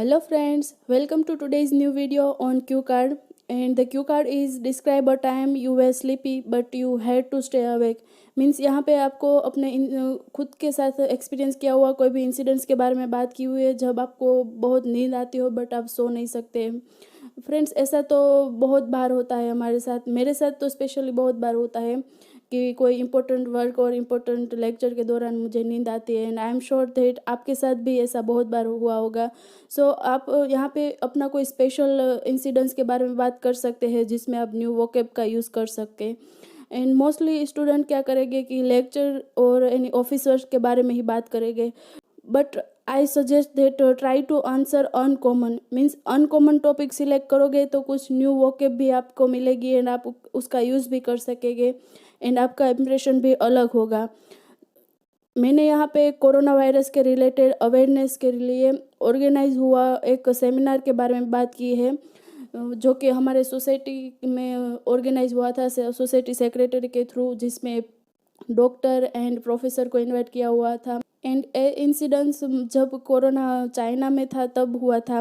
Hello friends, welcome to today's new video on Q card. And the Q card is describe a time you were sleepy but you had to stay awake. Means यहाँ पे आपको अपने खुद के साथ experience किया हुआ कोई भी इंसिडेंट्स के बारे में बात की हुई है जब आपको बहुत नींद आती हो बट आप सो नहीं सकते। फ्रेंड्स ऐसा तो बहुत बार होता है हमारे साथ, मेरे साथ तो स्पेशली बहुत बार होता है कि कोई इम्पोर्टेंट वर्क और इम्पोर्टेंट लेक्चर के दौरान मुझे नींद आती है। And I am sure that आपके साथ भी ऐसा बहुत बार हुआ होगा। सो आप यहाँ पे अपना कोई स्पेशल इंसिडेंट्स के बारे में बात कर सकते हैं जिसमें आप न्यू वोकेब का यूज़ कर सकते। एंड मोस्टली स्टूडेंट क्या करेंगे कि लेक्चर और एनी ऑफिस वर्क के बारे में ही बात करेंगे, but I suggest that try to answer uncommon. Means uncommon topic select करोगे तो कुछ न्यू वोकेब भी आपको मिलेगी एंड आप उसका यूज़ भी कर सकेंगे एंड आपका इम्प्रेशन भी अलग होगा। मैंने यहाँ पे कोरोना वायरस के रिलेटेड अवेयरनेस के लिए ऑर्गेनाइज हुआ एक सेमिनार के बारे में बात की है, जो कि हमारे सोसाइटी में ऑर्गेनाइज हुआ था सोसाइटी सेक्रेटरी के थ्रू, जिसमें डॉक्टर एंड प्रोफेसर को इनवाइट किया हुआ था। एंड इंसिडेंट्स जब कोरोना चाइना में था तब हुआ था,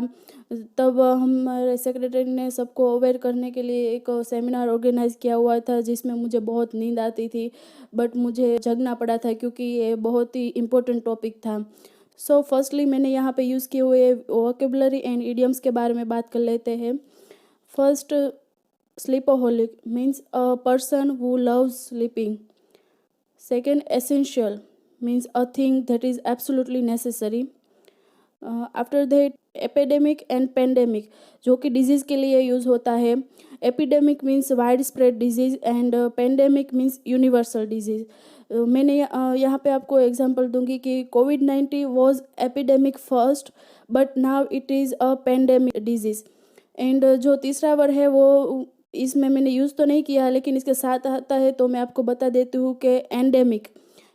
तब हमारे सेक्रेटरी ने सबको अवेयर करने के लिए एक सेमिनार ऑर्गेनाइज किया हुआ था जिसमें मुझे बहुत नींद आती थी बट मुझे जगना पड़ा था क्योंकि ये बहुत ही इम्पोर्टेंट टॉपिक था। सो फर्स्टली मैंने यहाँ पे यूज़ किए हुए वोकेबुलरी एंड इडियम्स के बारे में बात कर लेते हैं। First, sleepoholic means a person who loves sleeping. Second, essential means a thing that is absolutely necessary. After that, epidemic and pandemic, जो कि डिजीज़ के लिए यूज़ होता है। Epidemic means wide spread disease and pandemic means universal disease. मैंने यहाँ पे आपको एग्जांपल दूंगी कि कोविड-19 was epidemic first but now it is a pandemic disease. And जो तीसरा वर्ड है वो इसमें मैंने यूज़ तो नहीं किया लेकिन इसके साथ आता है तो मैं आपको बता देती हूँ कि endemic.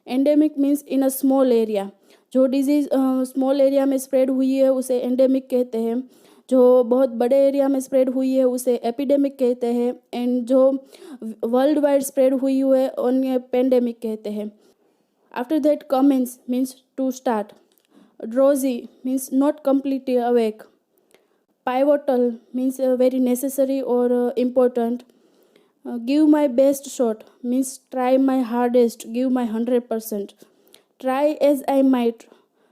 Endemic means in a small area, जो डिजीज़ स्मॉल एरिया में स्प्रेड हुई है उसे एंडेमिक कहते हैं। जो बहुत बड़े एरिया में स्प्रेड हुई है उसे एपिडेमिक कहते हैं। एंड जो वर्ल्ड वाइड स्प्रेड हुई है उन्हें पेंडेमिक कहते हैं। After that, commence means to start. Drowsy means not completely awake. Pivotal means very necessary और important. Give my best shot means try my hardest, give my 100%. Try as I might,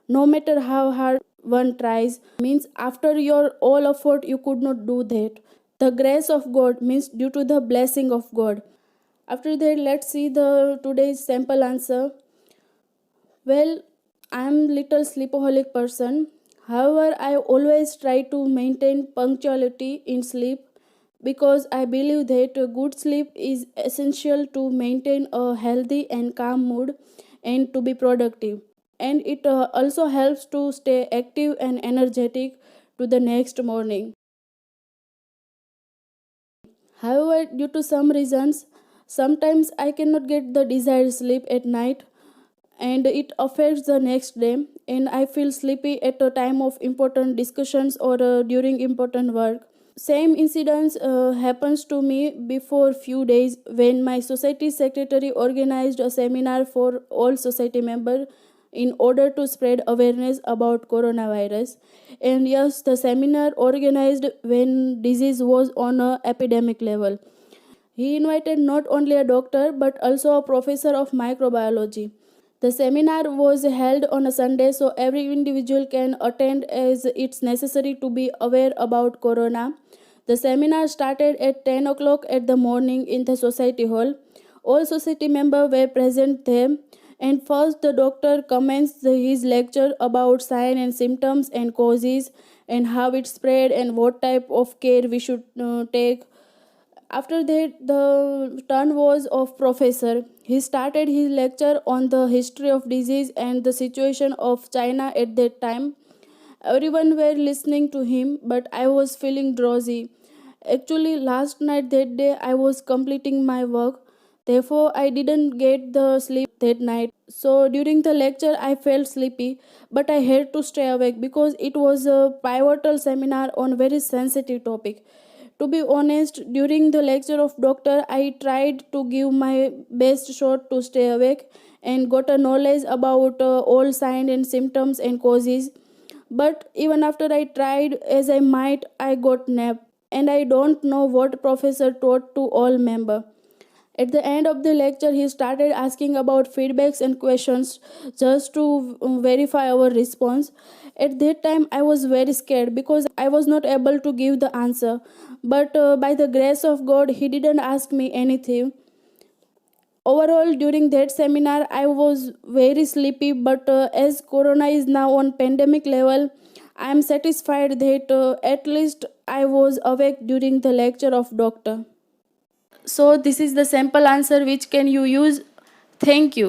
no matter how hard one tries, means after your all effort you could not do that. The grace of God means due to the blessing of God. After that, let's see the today's sample answer. Well, I am little sleepaholic person. However, I always try to maintain punctuality in sleep because I believe that good sleep is essential to maintain a healthy and calm mood and to be productive. And it also helps to stay active and energetic to the next morning. However, due to some reasons, sometimes I cannot get the desired sleep at night and it affects the next day, and I feel sleepy at a time of important discussions or during important work. Same incidents happens to me before few days when my society secretary organized a seminar for all society members in order to spread awareness about coronavirus. And yes, the seminar organized when disease was on a epidemic level. He invited not only a doctor but also a professor of microbiology. The seminar was held on a Sunday so every individual can attend as it's necessary to be aware about corona. The seminar started at 10 o'clock at the morning in the society hall. All society members were present there, and first the doctor commenced his lecture about signs and symptoms and causes and how it spread and what type of care we should take. After that, the turn was of professor. He started his lecture on the history of disease and the situation of China at that time. Everyone were listening to him, but I was feeling drowsy. Actually, last night that day I was completing my work. Therefore, I didn't get the sleep that night. So during the lecture, I felt sleepy, but I had to stay awake because it was a pivotal seminar on very sensitive topic. To be honest, during the lecture of doctor, I tried to give my best shot to stay awake and got a knowledge about all signs and symptoms and causes. But even after I tried as I might, I got nap, and I don't know what professor taught to all member. At the end of the lecture, he started asking about feedbacks and questions just to verify our response. At that time, I was very scared because I was not able to give the answer. But by the grace of God, he didn't ask me anything. Overall, during that seminar, I was very sleepy, but as Corona is now on pandemic level, I am satisfied that at least I was awake during the lecture of doctor. So this is the sample answer which can you use. Thank you.